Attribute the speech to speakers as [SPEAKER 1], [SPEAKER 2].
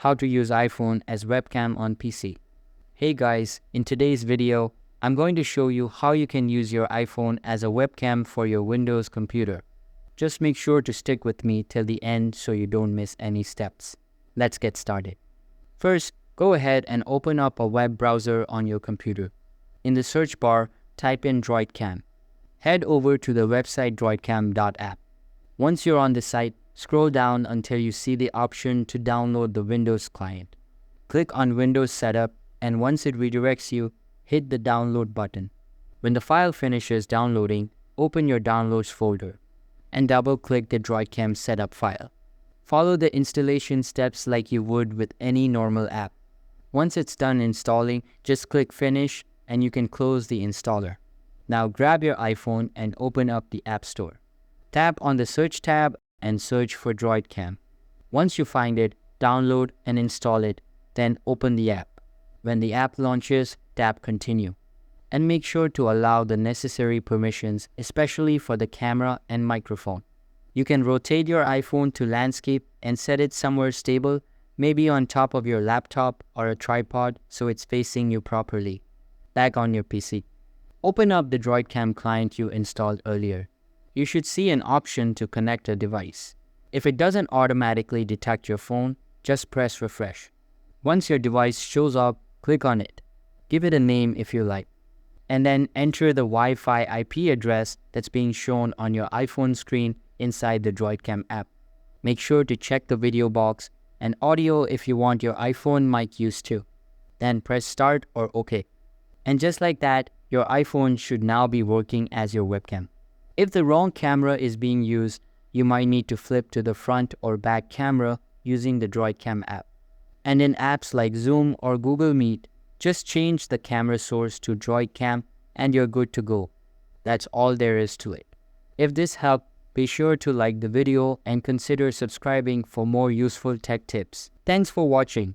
[SPEAKER 1] how to use iPhone as webcam on PC. Hey guys, in today's video, I'm going to show you how you can use your iPhone as a webcam for your Windows computer. Just make sure to stick with me till the end so you don't miss any steps. Let's get started. First, go ahead and open up a web browser on your computer. In the search bar, type in DroidCam. Head over to the website droidcam.app. Once you're on the site, scroll down until you see the option to download the Windows client. Click on Windows Setup, and once it redirects you, hit the download button. When the file finishes downloading, open your downloads folder and double-click the DroidCam setup file. Follow the installation steps like you would with any normal app. Once it's done installing, just click Finish and you can close the installer. Now grab your iPhone and open up the App Store. Tap on the Search tab and search for DroidCam. Once you find it, download and install it, then open the app. When the app launches, tap Continue. And make sure to allow the necessary permissions, especially for the camera and microphone. You can rotate your iPhone to landscape and set it somewhere stable, maybe on top of your laptop or a tripod so it's facing you properly. Back on your PC. Open up the DroidCam client you installed earlier. You should see an option to connect a device. If it doesn't automatically detect your phone, just press refresh. Once your device shows up, click on it. Give it a name if you like. And then enter the Wi-Fi IP address that's being shown on your iPhone screen inside the DroidCam app. Make sure to check the video box and audio if you want your iPhone mic used too. Then press Start or OK. And just like that, your iPhone should now be working as your webcam. If the wrong camera is being used, you might need to flip to the front or back camera using the DroidCam app. And in apps like Zoom or Google Meet, just change the camera source to DroidCam and you're good to go. That's all there is to it. If this helped, be sure to like the video and consider subscribing for more useful tech tips. Thanks for watching.